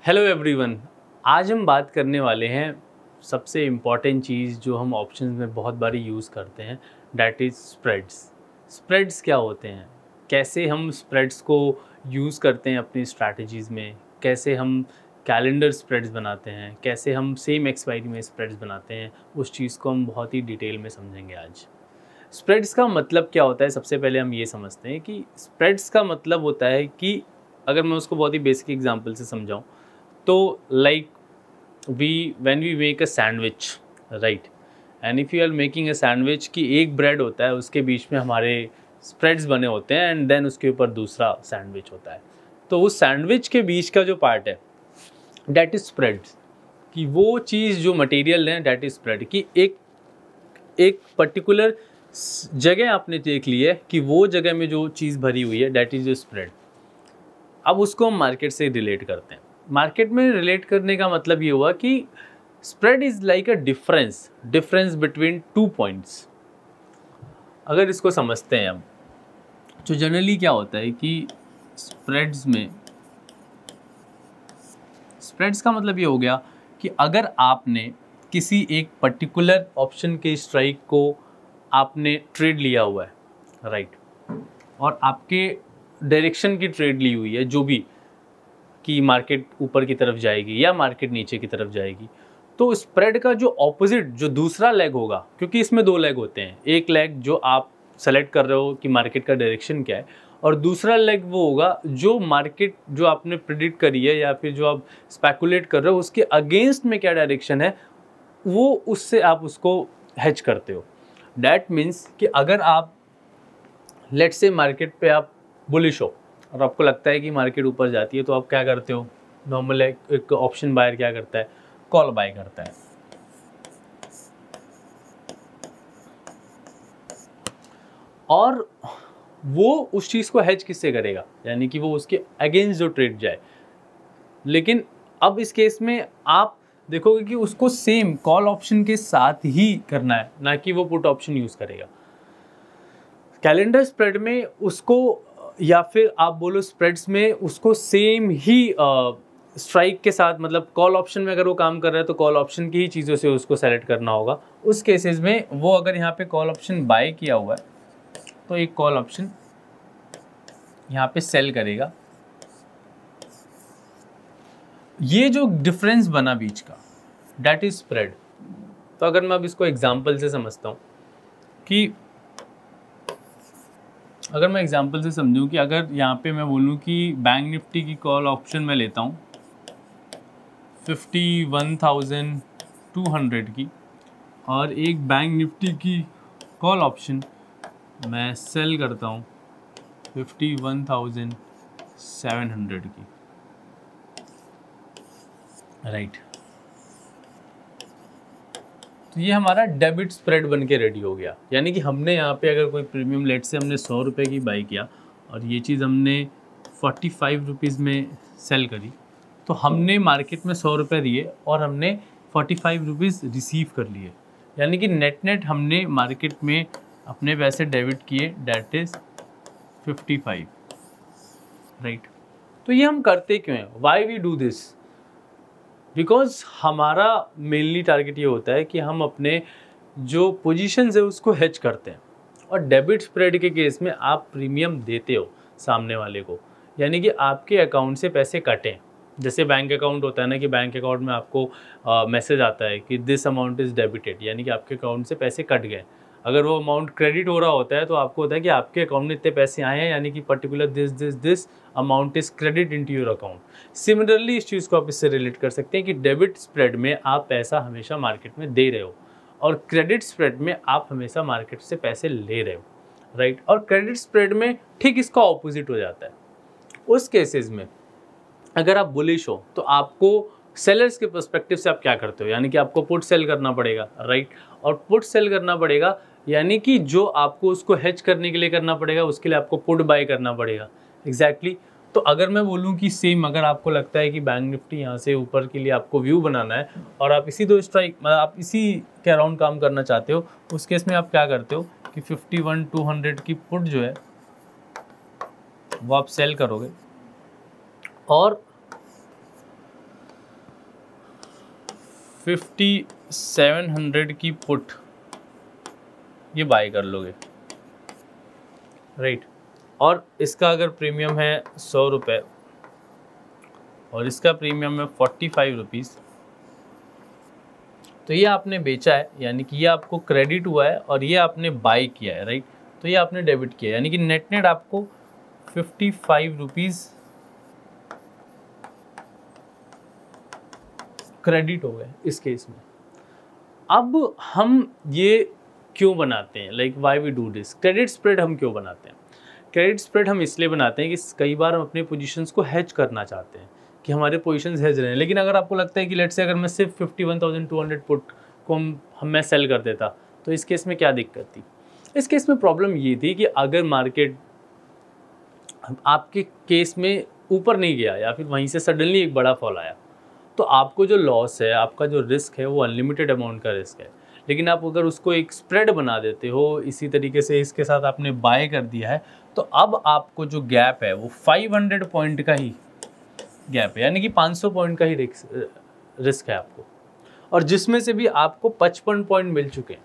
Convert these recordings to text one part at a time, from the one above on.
Hello everyone, आज हम बात करने वाले हैं सबसे इम्पॉर्टेंट चीज़ जो हम ऑप्शंस में बहुत बारी यूज़ करते हैं, डैट इज़ स्प्रेड्स। स्प्रेड्स क्या होते हैं, कैसे हम स्प्रेड्स को यूज़ करते हैं अपनी स्ट्रैटेजीज़ में, कैसे हम कैलेंडर स्प्रेड्स बनाते हैं, कैसे हम सेम एक्सपायरी में स्प्रेड्स बनाते हैं, उस चीज़ को हम बहुत ही डिटेल में समझेंगे आज। स्प्रेड्स का मतलब क्या होता है, सबसे पहले हम ये समझते हैं कि स्प्रेड्स का मतलब होता है कि अगर मैं उसको बहुत ही बेसिक एग्जांपल से समझाऊं तो like when we make a sandwich, right, and if you are making a sandwich कि एक ब्रेड होता है, उसके बीच में हमारे स्प्रेड्स बने होते हैं एंड देन उसके ऊपर दूसरा सैंडविच होता है। तो उस सैंडविच के बीच का जो पार्ट है डैट इज स्प्रेड्स, कि वो चीज़ जो मटेरियल है डैट इज स्प्रेड, कि एक पर्टिकुलर जगह आपने देख ली है कि वो जगह में जो चीज़ भरी हुई है डैट इज स्प्रेड। अब उसको हम मार्केट से रिलेट करते हैं। मार्केट में रिलेट करने का मतलब ये हुआ कि spread is like a difference between 2 points. अगर इसको समझते हैं हम, तो जनरली क्या होता है कि स्प्रेड्स का मतलब ये हो गया कि अगर आपने किसी एक पर्टिकुलर ऑप्शन के स्ट्राइक को आपने ट्रेड लिया हुआ है, राइट, और आपके डायरेक्शन की ट्रेड ली हुई है, जो भी कि मार्केट ऊपर की तरफ जाएगी या मार्केट नीचे की तरफ जाएगी, तो स्प्रेड का जो ऑपोजिट, जो दूसरा लेग होगा, क्योंकि इसमें 2 लेग होते हैं, एक लेग जो आप सेलेक्ट कर रहे हो कि मार्केट का डायरेक्शन क्या है, और दूसरा लेग वो होगा जो मार्केट जो आपने प्रिडिक्ट करी है या फिर जो आप स्पेकुलेट कर रहे हो उसके अगेंस्ट में क्या डायरेक्शन है, वो उससे आप उसको हेज करते हो। डैट मीन्स कि अगर आप लेट्स से मार्केट पे आप बुलिश हो और आपको लगता है कि मार्केट ऊपर जाती है, तो आप क्या करते हो, नॉर्मल एक ऑप्शन बायर क्या करता है, कॉल बाय करता है। और वो उस चीज़ को हेज किससे करेगा, यानी कि वो उसके अगेंस्ट जो ट्रेड जाए। लेकिन अब इस केस में आप देखोगे कि उसको सेम कॉल ऑप्शन के साथ ही करना है, ना कि वो पुट ऑप्शन यूज़ करेगा। कैलेंडर स्प्रेड में उसको, या फिर आप बोलो स्प्रेड्स में उसको सेम ही स्ट्राइक के साथ, मतलब कॉल ऑप्शन में अगर वो काम कर रहा है तो कॉल ऑप्शन की ही चीज़ों से उसको सेलेक्ट करना होगा। उस केसेस में वो अगर यहाँ पे कॉल ऑप्शन बाय किया हुआ है तो एक कॉल ऑप्शन यहाँ पे सेल करेगा। ये जो डिफरेंस बना बीच का डैट इज स्प्रेड। तो अगर मैं अब इसको एग्जाम्पल से समझता हूँ कि अगर मैं एग्जांपल से समझूं कि अगर यहाँ पे मैं बोलूँ कि बैंक निफ्टी की कॉल ऑप्शन मैं लेता हूँ 51,200 की, और एक बैंक निफ्टी की कॉल ऑप्शन मैं सेल करता हूँ 51,700 की, राइट। तो ये हमारा डेबिट स्प्रेड बन के रेडी हो गया। यानी कि हमने यहाँ पे अगर कोई प्रीमियम लेट से हमने 100 रुपये की बाई किया और ये चीज़ हमने 45 रुपीज़ में सेल करी, तो हमने मार्केट में 100 रुपये दिए और हमने 45 रुपीज़ रिसीव कर लिए। यानी कि नेट हमने मार्केट में अपने पैसे डेबिट किए, डैट इज़ 55, राइट। तो ये हम करते क्यों हैं, why we do this? Because हमारा मेनली टारगेट ये होता है कि हम अपने जो पोजीशंस है उसको हेज करते हैं। और डेबिट स्प्रेड के केस में आप प्रीमियम देते हो सामने वाले को, यानी कि आपके अकाउंट से पैसे कटें। जैसे बैंक अकाउंट होता है ना, कि बैंक अकाउंट में आपको मैसेज आता है कि दिस अमाउंट इज़ डेबिटेड, यानी कि आपके अकाउंट से पैसे कट गए। अगर वो अमाउंट क्रेडिट हो रहा होता है तो आपको होता है कि आपके अकाउंट में इतने पैसे आए हैं, यानी कि particular this amount is credit into your account. Similarly इस चीज़ को आप इससे रिलेट कर सकते हैं कि डेबिट स्प्रेड में आप पैसा हमेशा मार्केट में दे रहे हो और क्रेडिट स्प्रेड में आप हमेशा मार्केट से पैसे ले रहे हो, राइट। और क्रेडिट स्प्रेड में ठीक इसका ऑपोजिट हो जाता है। उस केसेस में अगर आप बुलिश हो तो आपको सेलर्स के पर्सपेक्टिव से आप क्या करते हो, यानी कि आपको पुट सेल करना पड़ेगा, राइट। और पुट सेल करना पड़ेगा यानी कि जो आपको उसको हेज करने के लिए करना पड़ेगा, उसके लिए आपको पुट बाय करना पड़ेगा, एग्जैक्टली। तो अगर मैं बोलूं कि सेम, अगर आपको लगता है कि बैंक निफ्टी यहाँ से ऊपर के लिए आपको व्यू बनाना है और आप इसी 2 स्ट्राइक, मतलब आप इसी के अराउंड काम करना चाहते हो, उस केस में आप क्या करते हो कि 51,200 की पुट जो है वो आप सेल करोगे और 5700 की पुट ये बाय कर लोगे, राइट। और इसका अगर प्रीमियम है 100 रुपये और इसका प्रीमियम है 45 रुपीज़, तो ये आपने बेचा है, यानी कि ये आपको क्रेडिट हुआ है और ये आपने बाय किया है, राइट। तो ये आपने डेबिट किया है, यानी कि नेट नेट आपको 55 रुपीज़ क्रेडिट हो गए इस केस में। अब हम ये क्यों बनाते हैं, like why we do this, credit spread हम क्यों बनाते हैं? क्रेडिट स्प्रेड हम इसलिए बनाते हैं कि कई बार हम अपने पोजीशंस को हेज करना चाहते हैं कि हमारे पोजीशंस हेज रहे हैं, लेकिन अगर आपको लगता है कि लेट्स से अगर मैं सिर्फ 51,200 पुट को मैं सेल कर देता, तो इस केस में क्या दिक्कत थी? इस केस में प्रॉब्लम ये थी कि अगर मार्केट आपके केस में ऊपर नहीं गया या फिर वहीं से सडनली एक बड़ा फॉल आया, तो आपको जो लॉस है, आपका जो रिस्क है, वो अनलिमिटेड अमाउंट का रिस्क है। लेकिन आप अगर उसको एक स्प्रेड बना देते हो, इसी तरीके से इसके साथ आपने बाय कर दिया है, तो अब आपको जो गैप है वो 500 पॉइंट का ही गैप है, यानी कि 500 पॉइंट का ही रिस्क है आपको, और जिसमें से भी आपको 55 पॉइंट मिल चुके हैं,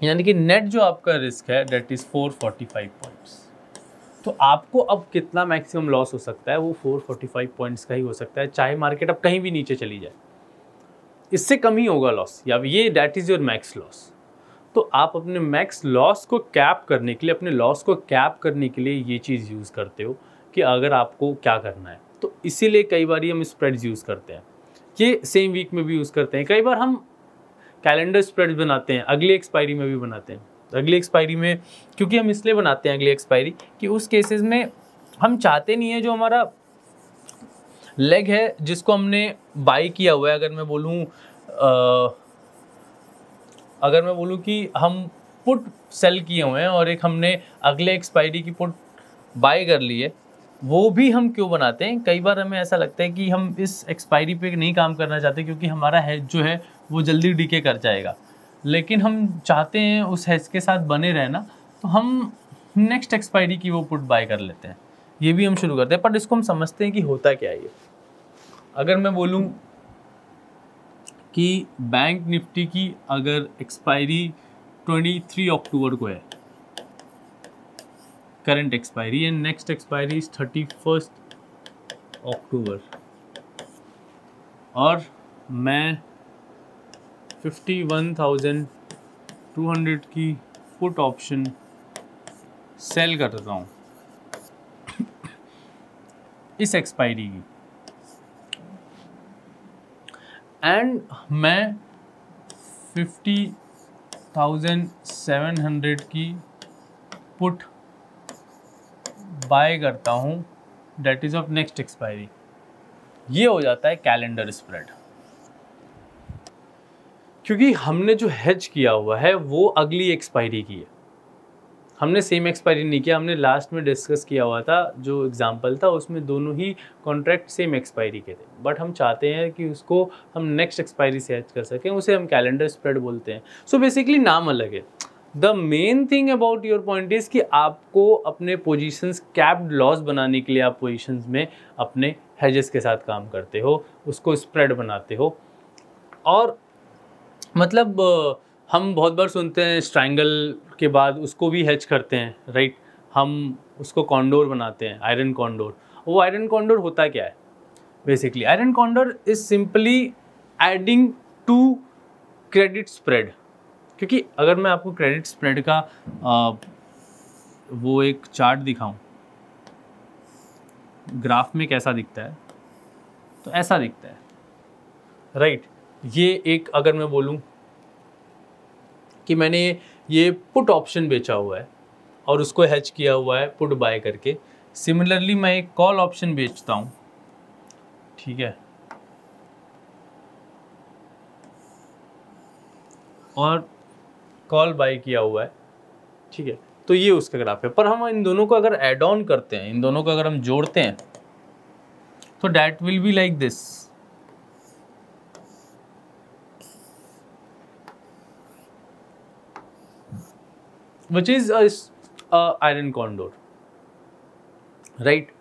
यानी कि नेट जो आपका रिस्क है दैट इज 445 पॉइंट्स। तो आपको अब कितना मैक्सिमम लॉस हो सकता है, वो 445 पॉइंट्स का ही हो सकता है, चाहे मार्केट अब कहीं भी नीचे चली जाए, इससे कम ही होगा लॉस, या ये that is your max loss. तो आप अपने मैक्स लॉस को कैप करने के लिए, अपने लॉस को कैप करने के लिए ये चीज़ यूज़ करते हो कि अगर आपको क्या करना है। तो इसीलिए कई बार हम स्प्रेड्स यूज़ करते हैं, ये सेम वीक में भी यूज़ करते हैं, कई बार हम कैलेंडर स्प्रेड्स बनाते हैं, अगली एक्सपायरी में भी बनाते हैं। अगली एक्सपायरी में क्योंकि हम इसलिए बनाते हैं अगली एक्सपायरी कि उस केसेस में हम चाहते नहीं है जो हमारा लेग है जिसको हमने बाई किया हुआ है, अगर मैं बोलूँ कि हम पुट सेल किए हुए हैं और एक हमने अगले एक्सपायरी की पुट बाय कर ली है, वो भी हम क्यों बनाते हैं? कई बार हमें ऐसा लगता है कि हम इस एक्सपायरी पे नहीं काम करना चाहते क्योंकि हमारा हेज जो है वो जल्दी डीके कर जाएगा, लेकिन हम चाहते हैं उस हेज के साथ बने रहना, तो हम नेक्स्ट एक्सपायरी की वो पुट बाय कर लेते हैं। ये भी हम शुरू करते हैं, पर इसको हम समझते हैं कि होता क्या है ये। अगर मैं बोलूँ कि बैंक निफ्टी की अगर एक्सपायरी 23 अक्टूबर को है, current expiry, and next expiry is 31 अक्टूबर, और मैं 51,200 की पुट ऑप्शन सेल कर रहा हूँ इस एक्सपायरी की, एंड मैं 50,700 की पुट बाय करता हूँ date is of next expiry. ये हो जाता है कैलेंडर स्प्रेड, क्योंकि हमने जो हेज किया हुआ है वो अगली एक्सपायरी की है, हमने सेम एक्सपायरी नहीं किया। हमने लास्ट में डिस्कस किया हुआ था जो एग्जांपल था, उसमें दोनों ही कॉन्ट्रैक्ट सेम एक्सपायरी के थे, बट हम चाहते हैं कि उसको हम नेक्स्ट एक्सपायरी से हेज कर सकें, उसे हम कैलेंडर स्प्रेड बोलते हैं। सो बेसिकली नाम अलग है। The main thing about your point is कि आपको अपने पोजीशंस कैप्ड लॉस बनाने के लिए आप पोजीशंस में अपने हेजेस के साथ काम करते हो, उसको स्प्रेड बनाते हो। और मतलब हम बहुत बार सुनते हैं स्ट्रैंगल के बाद उसको भी हेज करते हैं, राइट। हम उसको कॉन्डोर बनाते हैं, आयरन कॉन्डोर। वो आयरन कॉन्डोर होता क्या है? Basically iron condor is simply adding two credit spread. क्योंकि अगर मैं आपको क्रेडिट स्प्रेड का वो एक चार्ट दिखाऊं, ग्राफ में कैसा दिखता है, तो ऐसा दिखता है, राइट। ये एक अगर मैं बोलूं कि मैंने ये पुट ऑप्शन बेचा हुआ है और उसको हेज किया हुआ है पुट बाय करके, सिमिलरली मैं एक कॉल ऑप्शन बेचता हूँ, ठीक है, और कॉल बाय किया हुआ है, ठीक है। तो ये उसका ग्राफ है। पर हम इन दोनों को अगर ऐड ऑन करते हैं, इन दोनों को अगर हम जोड़ते हैं, तो that will be like this, which is iron condor, right.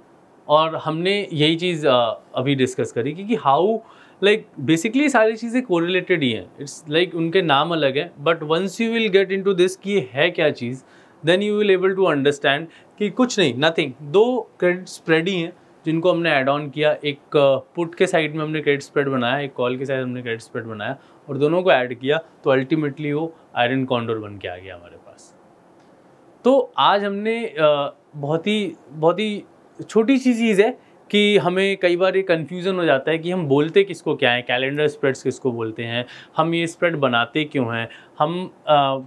और हमने यही चीज़ अभी डिस्कस करी कि हाउ लाइक बेसिकली सारी चीज़ें कोरिलेटेड ही हैं, इट्स लाइक उनके नाम अलग हैं, but once you will get into this कि ये है क्या चीज़, then you will able to understand कि कुछ नहीं, नथिंग, दो क्रेडिट स्प्रेड ही हैं जिनको हमने ऐड ऑन किया। एक पुट के साइड में हमने क्रेडिट स्प्रेड बनाया, एक कॉल के साइड हमने क्रेडिट स्प्रेड बनाया, और दोनों को ऐड किया तो अल्टीमेटली वो आयरन कॉन्डोर बन के आ गया हमारे पास। तो आज हमने बहुत ही छोटी सी चीज़ है कि हमें कई बार ये कन्फ्यूज़न हो जाता है कि हम बोलते किसको क्या है, कैलेंडर स्प्रेड्स किसको बोलते हैं, हम ये स्प्रेड बनाते क्यों हैं, हम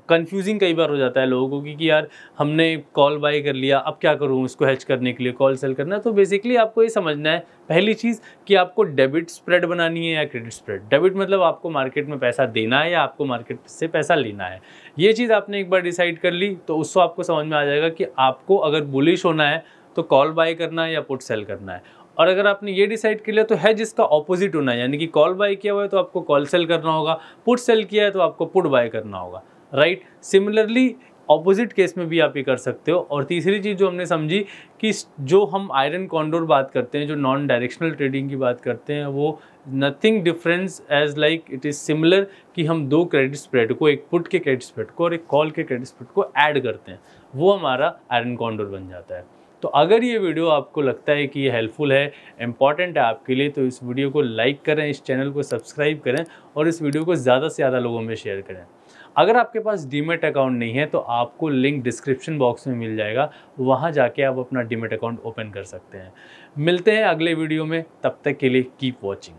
कंफ्यूजिंग कई बार हो जाता है लोगों को कि यार हमने कॉल बाय कर लिया, अब क्या करूँ इसको हेज करने के लिए, कॉल सेल करना है। तो बेसिकली आपको ये समझना है पहली चीज़ कि आपको डेबिट स्प्रेड बनानी है या क्रेडिट स्प्रेड। डेबिट मतलब आपको मार्केट में पैसा देना है या आपको मार्केट से पैसा लेना है। ये चीज़ आपने एक बार डिसाइड कर ली तो उससे आपको समझ में आ जाएगा कि आपको अगर बुलिश होना है तो कॉल बाय करना है या पुट सेल करना है। और अगर आपने ये डिसाइड कर लिया तो है जिसका ऑपोजिट होना है, यानी कि कॉल बाय किया हुआ है तो आपको कॉल सेल करना होगा, पुट सेल किया है तो आपको पुट बाय करना होगा, राइट। सिमिलरली ऑपोजिट केस में भी आप ये कर सकते हो। और तीसरी चीज़ जो हमने समझी कि जो हम आयरन कॉन्डोर बात करते हैं, जो नॉन डायरेक्शनल ट्रेडिंग की बात करते हैं, वो nothing difference as like it is similar कि हम दो क्रेडिट स्प्रेड को, एक पुट के क्रेडिट स्प्रेड को और एक कॉल के क्रेडिट स्प्रेड को ऐड करते हैं, वो हमारा आयरन कॉन्डोर बन जाता है। तो अगर ये वीडियो आपको लगता है कि ये हेल्पफुल है, इंपॉर्टेंट है आपके लिए, तो इस वीडियो को लाइक करें, इस चैनल को सब्सक्राइब करें और इस वीडियो को ज़्यादा से ज़्यादा लोगों में शेयर करें। अगर आपके पास डीमेट अकाउंट नहीं है तो आपको लिंक डिस्क्रिप्शन बॉक्स में मिल जाएगा, वहाँ जाके आप अपना डीमेट अकाउंट ओपन कर सकते हैं। मिलते हैं अगले वीडियो में, तब तक के लिए कीप वॉचिंग।